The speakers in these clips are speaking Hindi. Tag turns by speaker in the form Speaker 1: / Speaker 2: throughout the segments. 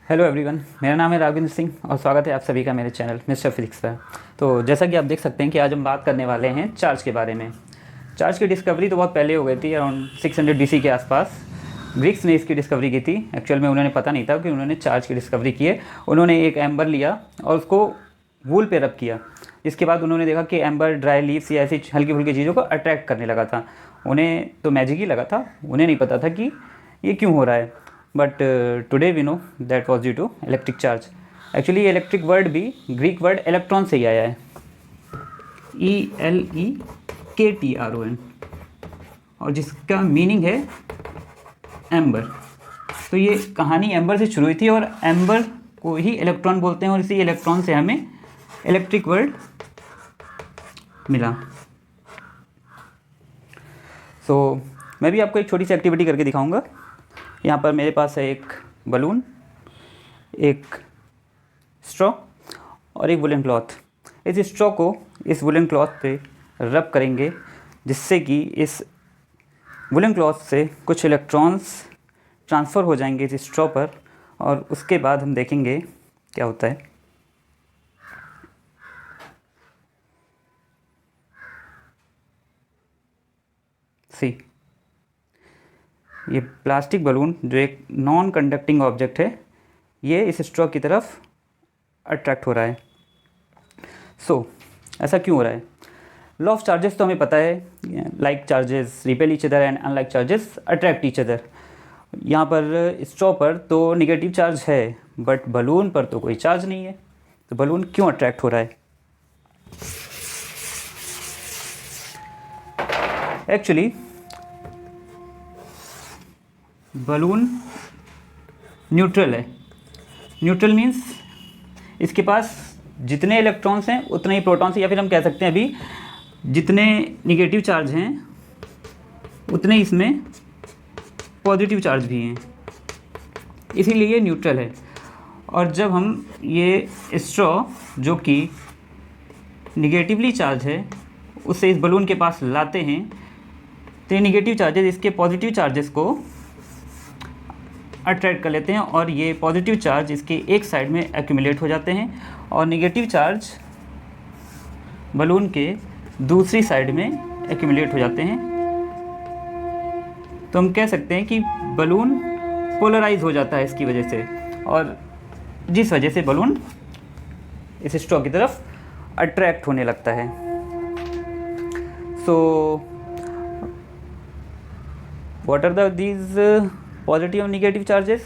Speaker 1: हेलो एवरीवन, मेरा नाम है राघवेंद्र सिंह और स्वागत है आप सभी का मेरे चैनल मिस्टर फिजिक्स पर। तो जैसा कि आप देख सकते हैं कि आज हम बात करने वाले हैं चार्ज के बारे में। चार्ज की डिस्कवरी तो बहुत पहले हो गई थी, अराउंड 600 BC के आसपास ग्रीक्स ने इसकी डिस्कवरी की थी। एक्चुअल में उन्होंने पता नहीं था कि उन्होंने चार्ज की डिस्कवरी की है। उन्होंने एक एम्बर लिया और उसको वूल पे रब किया, जिसके बाद उन्होंने देखा कि एम्बर ड्राई लीव्स या ऐसी हल्की फुल्की चीज़ों को अट्रैक्ट करने लगा था। उन्हें तो मैजिक ही लगा था, उन्हें नहीं पता था कि ये क्यों हो रहा है। But today we know that was due to electric charge. Actually ये इलेक्ट्रिक वर्ड भी ग्रीक वर्ड इलेक्ट्रॉन से ही आया है, ELEKTRON, और जिसका मीनिंग है एम्बर। तो ये कहानी एम्बर से शुरू हुई थी और एम्बर को ही इलेक्ट्रॉन बोलते हैं और इसी इलेक्ट्रॉन से हमें इलेक्ट्रिक वर्ड मिला। सो मैं भी आपको एक छोटी सी एक्टिविटी करके दिखाऊंगा। यहाँ पर मेरे पास है एक बलून, एक स्ट्रॉ और एक वुलन क्लॉथ। इस स्ट्रॉ को इस वुलन क्लॉथ पे रब करेंगे, जिससे कि इस वुलन क्लॉथ से कुछ इलेक्ट्रॉन्स ट्रांसफ़र हो जाएंगे इस स्ट्रॉ पर, और उसके बाद हम देखेंगे क्या होता है। सी, ये प्लास्टिक बलून जो एक नॉन कंडक्टिंग ऑब्जेक्ट है, ये इस स्ट्रॉ की तरफ अट्रैक्ट हो रहा है। ऐसा क्यों हो रहा है? लॉ ऑफ चार्जेस तो हमें पता है, like charges repel each other and unlike charges attract each other. यहाँ पर स्ट्रॉ पर तो निगेटिव चार्ज है, बट बलून पर तो कोई चार्ज नहीं है, तो बलून क्यों अट्रैक्ट हो रहा है? एक्चुअली बलून न्यूट्रल है। न्यूट्रल मीन्स इसके पास जितने इलेक्ट्रॉन्स हैं उतने ही प्रोटॉन्स, या फिर हम कह सकते हैं अभी जितने निगेटिव चार्ज हैं उतने इसमें पॉजिटिव चार्ज भी हैं, इसीलिए ये न्यूट्रल है। और जब हम ये स्ट्रॉ जो कि निगेटिवली चार्ज है उससे इस बलून के पास लाते हैं, तो ये निगेटिव चार्जेस इसके पॉजिटिव चार्जेस को अट्रैक्ट कर लेते हैं और ये पॉजिटिव चार्ज इसके एक साइड में एक्यूमुलेट हो जाते हैं और निगेटिव चार्ज बलून के दूसरी साइड में एक्यूमुलेट हो जाते हैं। तो हम कह सकते हैं कि बलून पोलराइज हो जाता है इसकी वजह से, और जिस वजह से बलून इस स्ट्रॉ की तरफ अट्रैक्ट होने लगता है। So what are these positive और निगेटिव चार्जेस?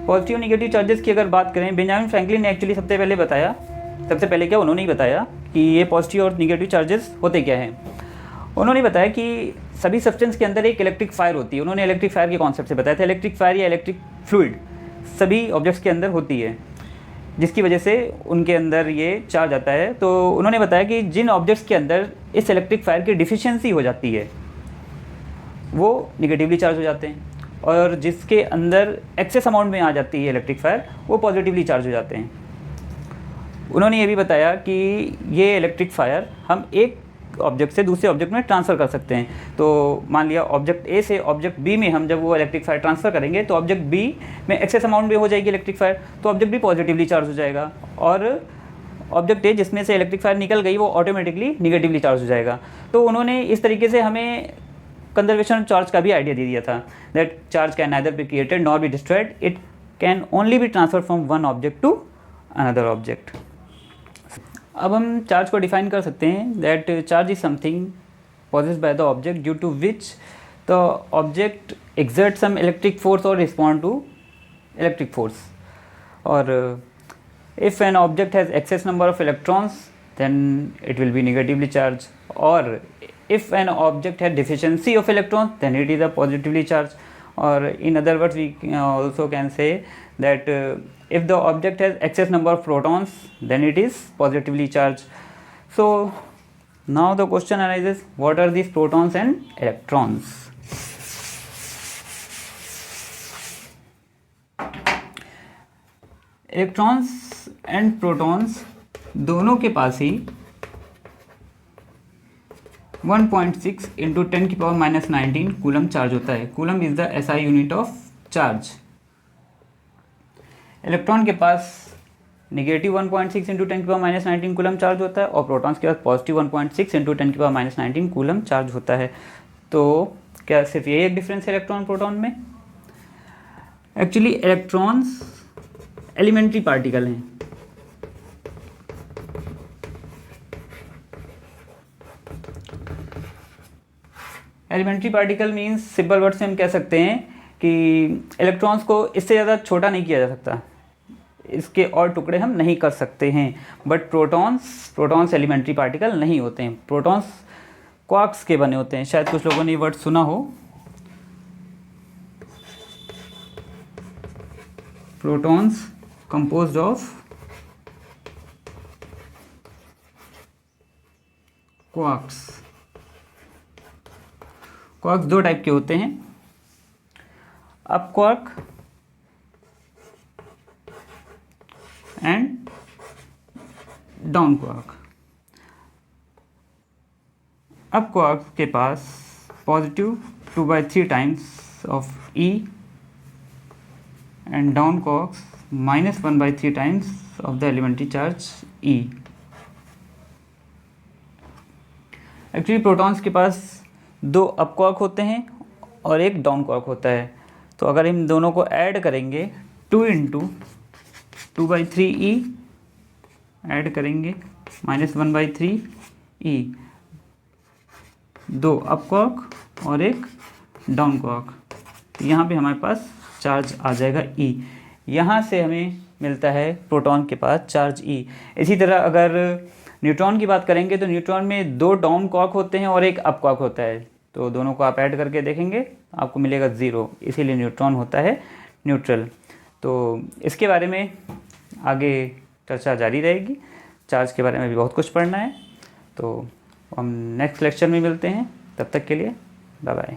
Speaker 1: पॉजिटिव और निगेटिव चार्जेस की अगर बात करें, बेंजामिन फ्रैंकलिन ने एक्चुअली सबसे पहले क्या उन्होंने ही बताया कि ये पॉजिटिव और निगेटिव चार्जेस होते क्या हैं। उन्होंने बताया कि सभी सब्सटेंस के अंदर एक इलेक्ट्रिक फायर होती है। उन्होंने इलेक्ट्रिक फायर के कॉन्सेप्ट से बताया था। इलेक्ट्रिक फायर या इलेक्ट्रिक फ्लूइड सभी ऑब्जेक्ट्स के अंदर होती है, जिसकी वजह से उनके अंदर ये चार्ज आता है। तो उन्होंने बताया कि जिन ऑब्जेक्ट्स के अंदर इस इलेक्ट्रिक फायर की डिफिशियंसी हो जाती है वो निगेटिवली चार्ज हो जाते हैं, और जिसके अंदर एक्सेस अमाउंट में आ जाती है इलेक्ट्रिक फायर वो पॉजिटिवली चार्ज हो जाते हैं। उन्होंने ये भी बताया कि ये इलेक्ट्रिक फायर हम एक ऑब्जेक्ट से दूसरे ऑब्जेक्ट में ट्रांसफ़र कर सकते हैं। तो मान लिया ऑब्जेक्ट ए से ऑब्जेक्ट बी में हम जब वो इलेक्ट्रिक फायर ट्रांसफ़र करेंगे तो ऑब्जेक्ट बी में एक्सेस अमाउंट में हो जाएगी इलेक्ट्रिक फायर, तो ऑब्जेक्ट बी पॉजिटिवली चार्ज हो जाएगा, और ऑब्जेक्ट ए जिसमें से इलेक्ट्रिक फायर निकल गई वो ऑटोमेटिकली निगेटिवली चार्ज हो जाएगा। तो उन्होंने इस तरीके से हमें कंजर्वेशन चार्ज का भी आइडिया दे दिया था, that charge can neither be created nor be destroyed, it can only be transfer from one object to another object. अब हम चार्ज को डिफाइन कर सकते हैं, that charge is something possessed by the object due to which the object exert some electric force और रिस्पॉन्ड टू इलेक्ट्रिक फोर्स। और if an object has excess number of electrons then it will be negatively charged, or if an object has deficiency of electrons then it is a positively charged, or in other words we also can say that if the object has excess number of protons then it is positively charged. So now the question arises, what are these protons and electrons? Electrons and protons दोनों के पास ही 1.6 इंटू 10⁻⁻19 कूलम चार्ज होता है। Coulomb is the SI unit of charge. Electron के पास नेगेटिव 1.6 इंटू 10⁻⁻19 कूलम चार्ज होता है और प्रोटॉन्स के पास पॉजिटिव 1.6 इंटू 10⁻⁻19 कूलम चार्ज होता है। तो क्या सिर्फ यही एक डिफरेंस है इलेक्ट्रॉन प्रोटॉन में? एक्चुअली इलेक्ट्रॉन्स एलिमेंट्री पार्टिकल हैं। Elementary particle means simple word से हम कह सकते हैं कि इलेक्ट्रॉन्स को इससे ज़्यादा छोटा नहीं किया जा सकता, इसके और टुकड़े हम नहीं कर सकते हैं। बट प्रोटॉन्स एलिमेंट्री पार्टिकल नहीं होते हैं। प्रोटॉन्स क्वार्क्स के बने होते हैं। शायद कुछ लोगों ने ये वर्ड सुना हो। Protons composed of quarks. Quarks दो टाइप के होते हैं, up quark and down quark. Up quark के पास positive 2/3 times of E and down quarks -1/3 times of the elementary charge E। Actually protons के पास दो अप क्वार्क होते हैं और एक डाउन क्वार्क होता है। तो अगर इन दोनों को ऐड करेंगे 2 × 2/3 E ऐड करेंगे -1/3 E, दो अप क्वार्क और एक डाउन क्वार्क, तो यहाँ पे हमारे पास चार्ज आ जाएगा E। यहाँ से हमें मिलता है प्रोटॉन के पास चार्ज E। इसी तरह अगर न्यूट्रॉन की बात करेंगे तो न्यूट्रॉन में दो डाउन क्वार्क होते हैं और एक अप क्वार्क होता है। तो दोनों को आप ऐड करके देखेंगे आपको मिलेगा 0, इसीलिए न्यूट्रॉन होता है न्यूट्रल। तो इसके बारे में आगे चर्चा जारी रहेगी। चार्ज के बारे में भी बहुत कुछ पढ़ना है। तो हम नेक्स्ट लेक्चर में मिलते हैं, तब तक के लिए बाय बाय।